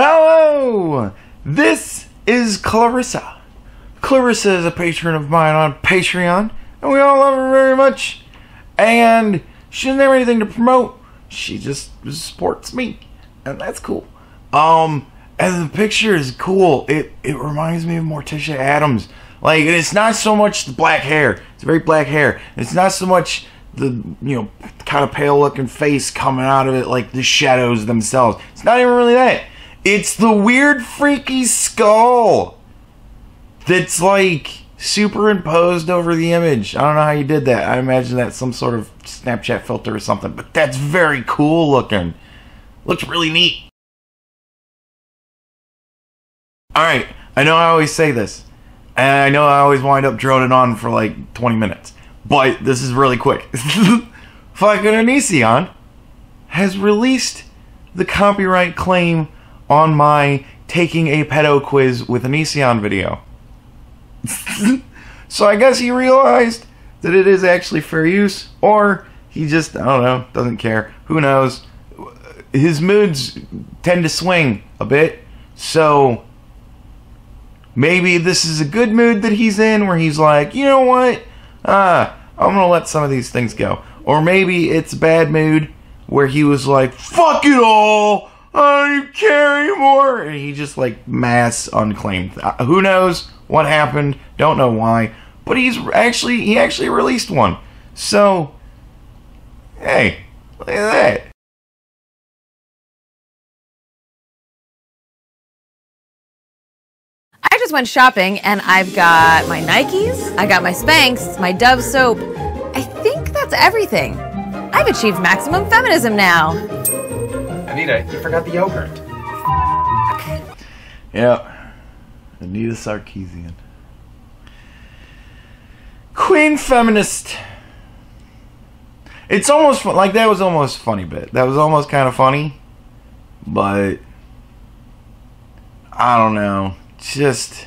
Hello! This is Clarissa. Clarissa is a patron of mine on Patreon, and we all love her very much. And she doesn't have anything to promote. She just supports me, and that's cool. And the picture is cool. It reminds me of Morticia Addams. Like, it's not so much the black hair. It's very black hair. It's not so much the, kind of pale looking face coming out of it, like the shadows themselves. It's not even really that. It's the weird freaky skull that's like superimposed over the image. I don't know how you did that. I imagine that's some sort of Snapchat filter or something, but that's very cool looking. Looks really neat. Alright, I know I always say this, and I know I always wind up droning on for like 20 minutes, but this is really quick. Fucking Onision has released the copyright claim on my taking a pedo quiz with Onision video. So I guess he realized that it is actually fair use, or he just, I don't know, doesn't care. Who knows? His moods tend to swing a bit, so maybe this is a good mood that he's in, where he's like, you know what? I'm gonna let some of these things go. Or maybe it's a bad mood, where he was like, fuck it all! I don't care anymore! And he just like mass unclaimed. Who knows what happened? Don't know why. But he actually released one. So, hey, look at that. I just went shopping and I've got my Nikes, I got my Spanx, my Dove soap. I think that's everything. I've achieved maximum feminism now. Anita, you forgot the yogurt. Yeah. Anita Sarkeesian. Queen feminist. It's almost like that was almost a funny bit. That was almost kind of funny. But I don't know. Just,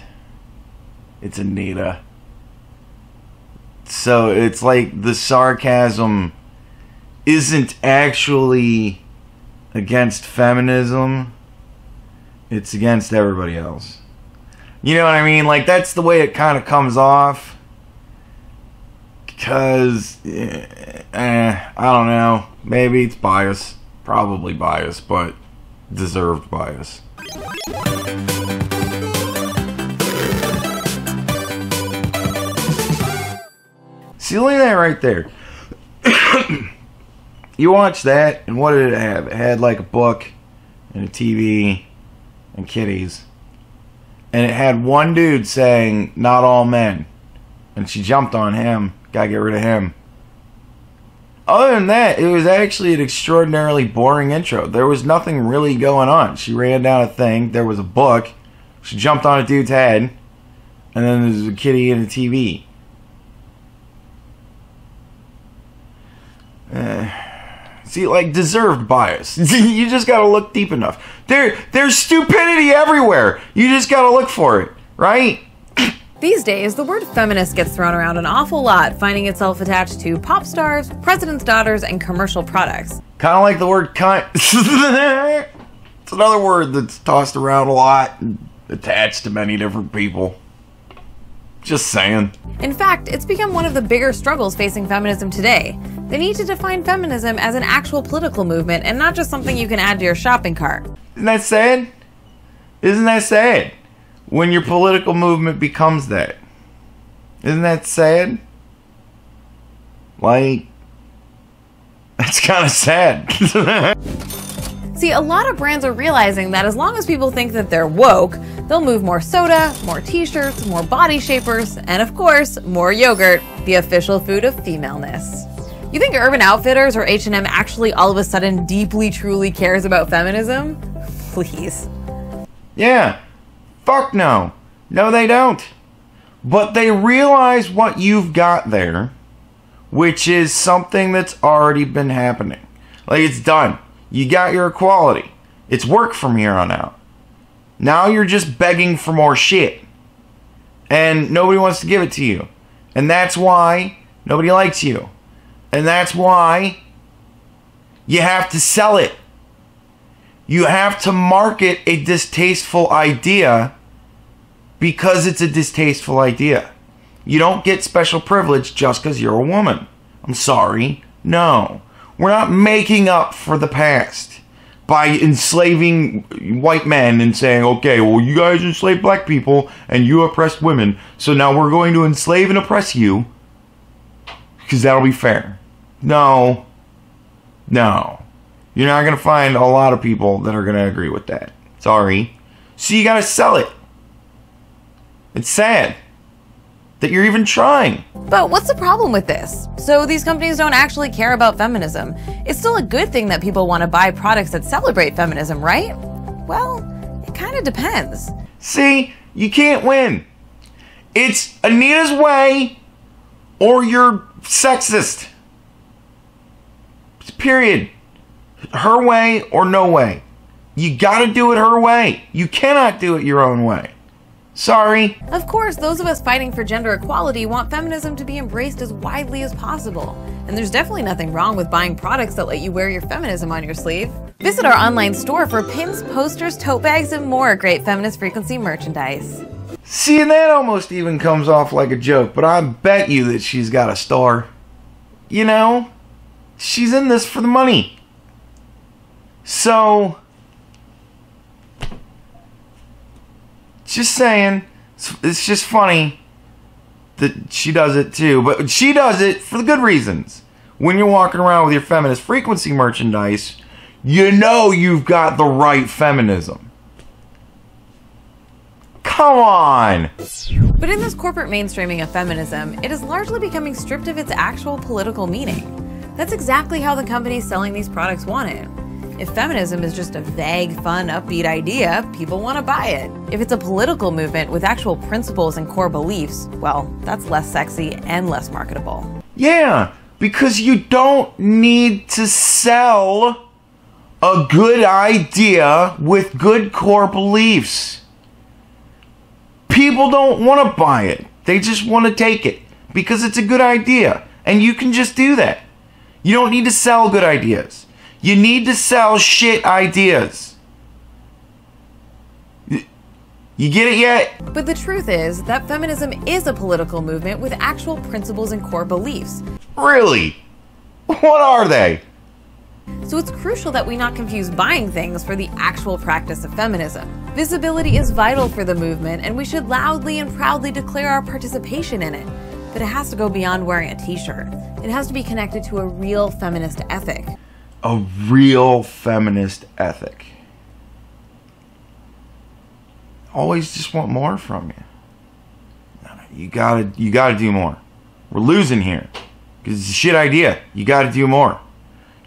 it's Anita. So it's like the sarcasm isn't actually against feminism. It's against everybody else. You know what I mean? Like, that's the way it kind of comes off. Because, I don't know. Maybe it's bias. Probably bias, but deserved bias. See, look at that right there. You watch that, and what did it have? It had like a book, and a TV, and kitties. And it had one dude saying, not all men. And she jumped on him. Gotta get rid of him. Other than that, it was actually an extraordinarily boring intro. There was nothing really going on. She ran down a thing, there was a book, she jumped on a dude's head, and then there's a kitty and a TV. See, like, deserved bias. You just gotta look deep enough. There's stupidity everywhere. You just gotta look for it, right? These days, the word feminist gets thrown around an awful lot, finding itself attached to pop stars, presidents' daughters, and commercial products. Kind of like the word cunt. It's another word that's tossed around a lot and attached to many different people. Just saying. In fact, it's become one of the bigger struggles facing feminism today. They need to define feminism as an actual political movement and not just something you can add to your shopping cart. Isn't that sad? Isn't that sad? When your political movement becomes that. Isn't that sad? Like, that's kind of sad. See, a lot of brands are realizing that as long as people think that they're woke, they'll move more soda, more t-shirts, more body shapers, and of course, more yogurt, the official food of femaleness. You think Urban Outfitters or H&M actually all of a sudden deeply, truly cares about feminism? Please. Yeah. Fuck no. No, they don't. But they realize what you've got there, which is something that's already been happening. Like, it's done. You got your equality. It's work from here on out. Now you're just begging for more shit. And nobody wants to give it to you. And that's why nobody likes you. And that's why you have to sell it. You have to market a distasteful idea because it's a distasteful idea. You don't get special privilege just because you're a woman. I'm sorry. No. We're not making up for the past by enslaving white men and saying, okay, well, you guys enslaved black people and you oppressed women, so now we're going to enslave and oppress you because that'll be fair. No. No. You're not going to find a lot of people that are going to agree with that. Sorry. So you got to sell it. It's sad that you're even trying. But what's the problem with this? So these companies don't actually care about feminism. It's still a good thing that people want to buy products that celebrate feminism, right? Well, it kind of depends. See, you can't win. It's Anita's way or you're sexist. Period. Her way or no way. You gotta do it her way. You cannot do it your own way. Sorry. Of course, those of us fighting for gender equality want feminism to be embraced as widely as possible. And there's definitely nothing wrong with buying products that let you wear your feminism on your sleeve. Visit our online store for pins, posters, tote bags, and more great feminist frequency merchandise. See, and that almost even comes off like a joke, but I bet you that she's got a store. You know? She's in this for the money. So, just saying, it's just funny that she does it too, but she does it for the good reasons. When you're walking around with your feminist frequency merchandise, you know you've got the right feminism. Come on! But in this corporate mainstreaming of feminism, it is largely becoming stripped of its actual political meaning. That's exactly how the companies selling these products want it. If feminism is just a vague, fun, upbeat idea, people want to buy it. If it's a political movement with actual principles and core beliefs, well, that's less sexy and less marketable. Yeah, because you don't need to sell a good idea with good core beliefs. People don't want to buy it. They just want to take it because it's a good idea. And you can just do that. You don't need to sell good ideas. You need to sell shit ideas. You get it yet? But the truth is that feminism is a political movement with actual principles and core beliefs. Really? What are they? So it's crucial that we not confuse buying things for the actual practice of feminism. Visibility is vital for the movement, and we should loudly and proudly declare our participation in it. But it has to go beyond wearing a t-shirt. It has to be connected to a real feminist ethic. A real feminist ethic. Always just want more from you. You gotta do more. We're losing here. Because it's a shit idea. You gotta do more.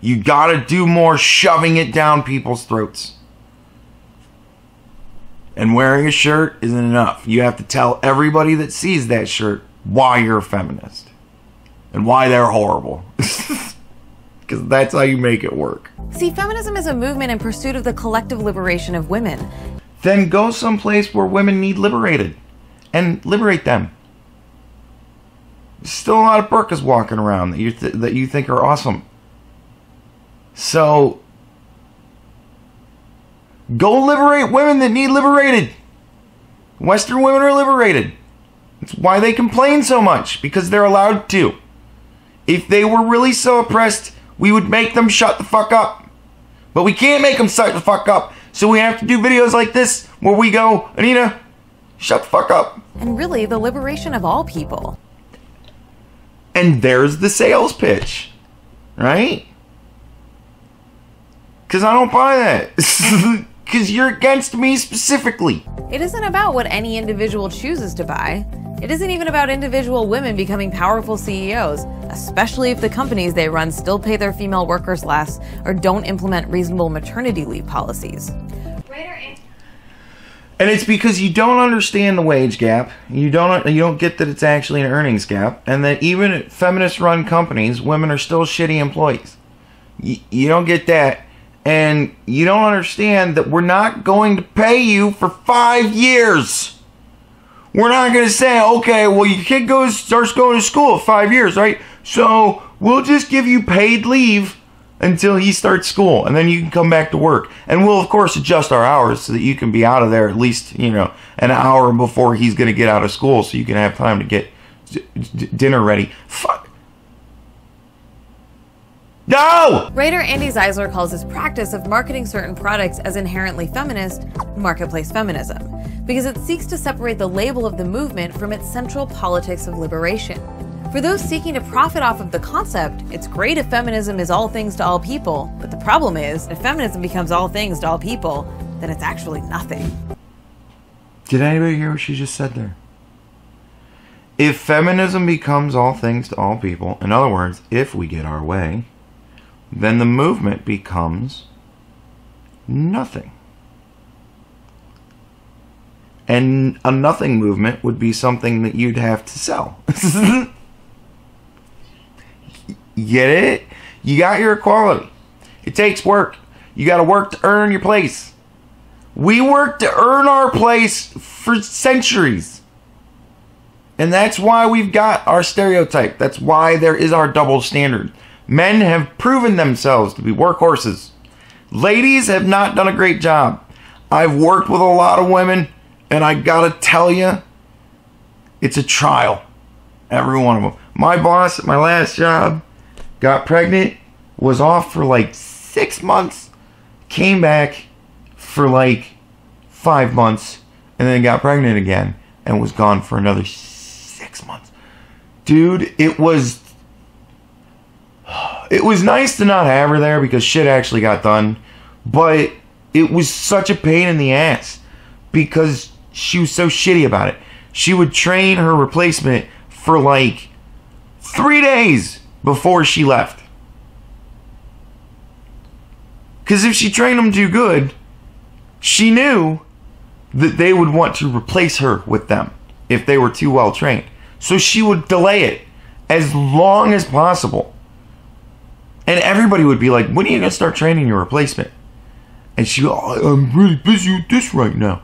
You gotta do more shoving it down people's throats. And wearing a shirt isn't enough. You have to tell everybody that sees that shirt why you're a feminist. And why they're horrible. Because that's how you make it work. See, feminism is a movement in pursuit of the collective liberation of women. Then go someplace where women need liberated. And liberate them. There's still a lot of burkas walking around that you think are awesome. So, go liberate women that need liberated. Western women are liberated. That's why they complain so much. Because they're allowed to. If they were really so oppressed, we would make them shut the fuck up. But we can't make them shut the fuck up. So we have to do videos like this where we go, Anita, shut the fuck up. And really, the liberation of all people. And there's the sales pitch. Right? Because I don't buy that. Because you're against me specifically. It isn't about what any individual chooses to buy. It isn't even about individual women becoming powerful CEOs, especially if the companies they run still pay their female workers less or don't implement reasonable maternity leave policies. And it's because you don't understand the wage gap. You don't get that it's actually an earnings gap, and that even at feminist-run companies, women are still shitty employees. You don't get that, and you don't understand that we're not going to pay you for 5 years. We're not going to say, okay, well, your kid starts going to school at 5 years, right? So we'll just give you paid leave until he starts school, and then you can come back to work. And we'll, of course, adjust our hours so that you can be out of there at least, an hour before he's going to get out of school, so you can have time to get dinner ready. Fuck. No! Writer Andy Zeisler calls this practice of marketing certain products as inherently feminist marketplace feminism, because it seeks to separate the label of the movement from its central politics of liberation. For those seeking to profit off of the concept, it's great if feminism is all things to all people, but the problem is, if feminism becomes all things to all people, then it's actually nothing. Did anybody hear what she just said there? If feminism becomes all things to all people, in other words, if we get our way, then the movement becomes nothing. And a nothing movement would be something that you'd have to sell. Get it? You got your equality. It takes work. You got to work to earn your place. We worked to earn our place for centuries. And that's why we've got our stereotype. That's why there is our double standard. Men have proven themselves to be workhorses. Ladies have not done a great job. I've worked with a lot of women, and I gotta tell you, it's a trial. Every one of them. My boss at my last job got pregnant, was off for like 6 months, came back for like 5 months, and then got pregnant again, and was gone for another 6 months. Dude, it was nice to not have her there because shit actually got done, but it was such a pain in the ass because she was so shitty about it. She would train her replacement for like 3 days before she left. Because if she trained them too good, she knew that they would want to replace her with them if they were too well trained. So she would delay it as long as possible. And everybody would be like, when are you going to start training your replacement? And she would, I'm really busy with this right now.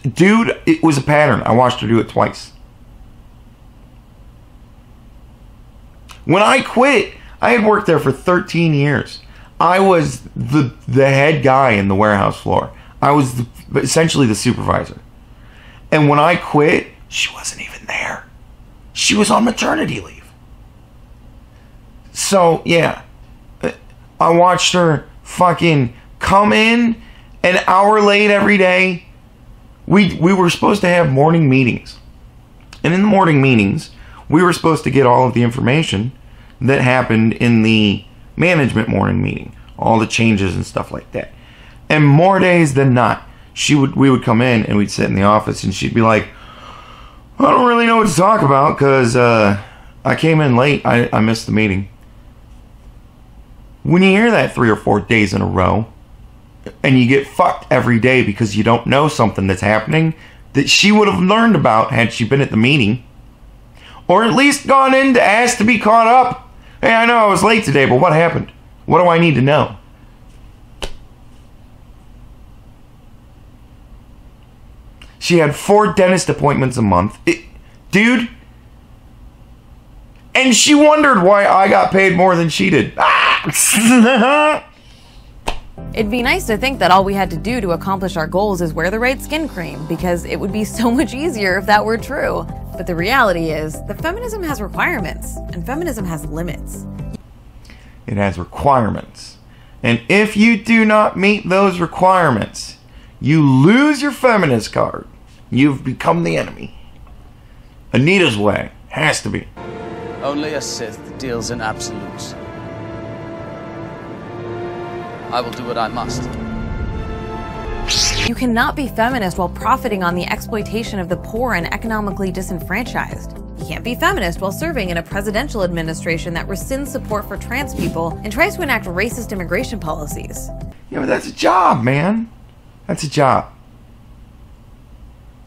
Dude, it was a pattern. I watched her do it twice. When I quit, I had worked there for 13 years. I was the head guy in the warehouse floor. I was essentially the supervisor. And when I quit, she wasn't even there. She was on maternity leave. So, yeah. I watched her fucking come in an hour late every day. We were supposed to have morning meetings. And in the morning meetings, we were supposed to get all of the information that happened in the management morning meeting. All the changes and stuff like that. And more days than not, we would come in and we'd sit in the office and she'd be like, I don't really know what to talk about because I came in late. I missed the meeting. When you hear that 3 or 4 days in a row, and you get fucked every day because you don't know something that's happening that she would have learned about had she been at the meeting, or at least gone in to ask to be caught up. Hey, I know I was late today, but what happened? What do I need to know? She had 4 dentist appointments a month. Dude. And she wondered why I got paid more than she did. It'd be nice to think that all we had to do to accomplish our goals is wear the right skin cream, because it would be so much easier if that were true. But the reality is that feminism has requirements, and feminism has limits. It has requirements. And if you do not meet those requirements, you lose your feminist card. You've become the enemy. Anita's way has to be. Only a Sith deals in absolutes. I will do what I must. You cannot be feminist while profiting on the exploitation of the poor and economically disenfranchised. You can't be feminist while serving in a presidential administration that rescinds support for trans people and tries to enact racist immigration policies. Yeah, but that's a job, man. That's a job.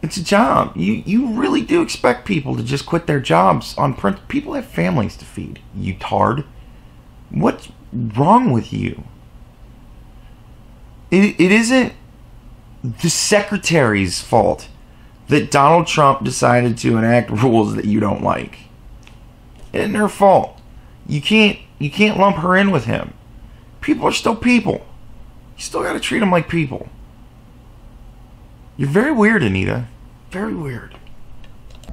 It's a job. You really do expect people to just quit their jobs on print. People have families to feed, you tard. What's wrong with you? It isn't the secretary's fault that Donald Trump decided to enact rules that you don't like. It isn't her fault. You can't lump her in with him. People are still people. You still gotta treat them like people. You're very weird, Anita. Very weird.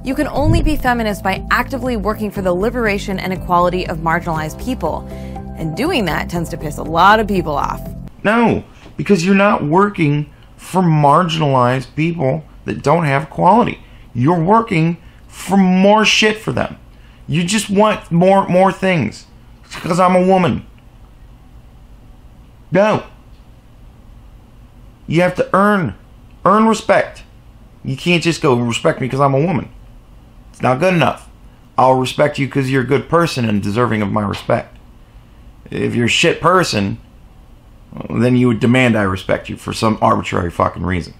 You can only be feminist by actively working for the liberation and equality of marginalized people. And doing that tends to piss a lot of people off. No, because you're not working for marginalized people that don't have equality. You're working for more shit for them. You just want more things. It's because I'm a woman. No. You have to earn respect. You can't just go respect me because I'm a woman. It's not good enough. I'll respect you because you're a good person and deserving of my respect. If you're a shit person, then you would demand I respect you for some arbitrary fucking reason.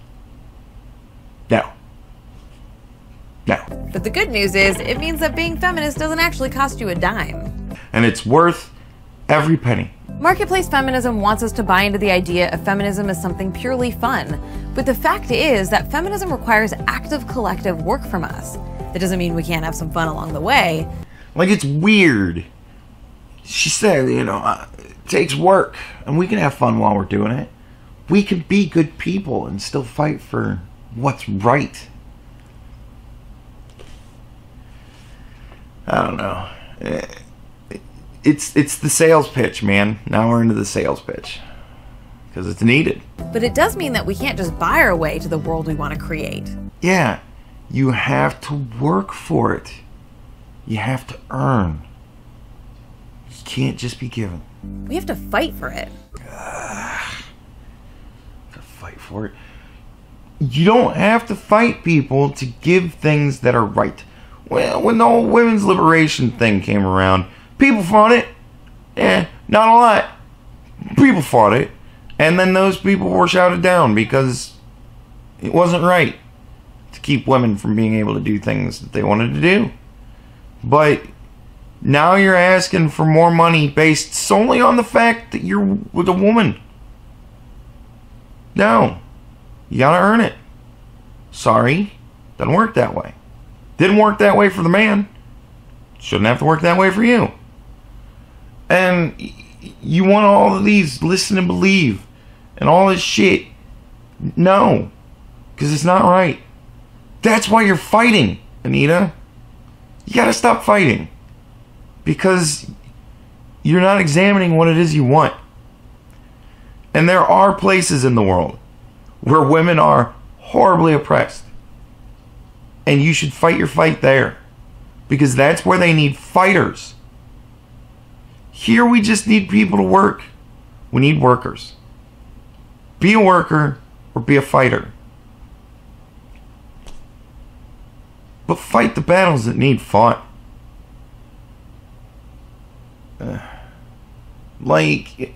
No. No. But the good news is, it means that being feminist doesn't actually cost you a dime. And it's worth every penny. Marketplace feminism wants us to buy into the idea of feminism as something purely fun. But the fact is that feminism requires active collective work from us. That doesn't mean we can't have some fun along the way. Like, it's weird. She said, it takes work, and we can have fun while we're doing it. We can be good people and still fight for what's right. I don't know. It's the sales pitch, man. Now we're into the sales pitch. Because it's needed. But it does mean that we can't just buy our way to the world we want to create. Yeah. You have to work for it. You have to earn. You can't just be given. We have to fight for it. To fight for it. You don't have to fight people to give things that are right. Well, when the whole women's liberation thing came around, people fought it. Not a lot. People fought it. And then those people were shouted down because it wasn't right to keep women from being able to do things that they wanted to do. But now you're asking for more money based solely on the fact that you're with a woman. No. You gotta earn it. Sorry. Doesn't work that way. Didn't work that way for the man. Shouldn't have to work that way for you. And you want all of these listen and believe and all this shit. No. Because it's not right. That's why you're fighting, Anita. You gotta stop fighting. Because you're not examining what it is you want. And there are places in the world where women are horribly oppressed. And you should fight your fight there. Because that's where they need fighters. Here we just need people to work. We need workers. Be a worker or be a fighter. But fight the battles that need fought. Like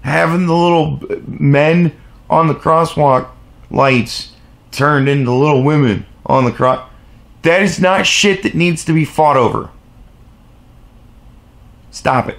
having the little men on the crosswalk lights turned into little women on the cross. That is not shit that needs to be fought over. Stop it.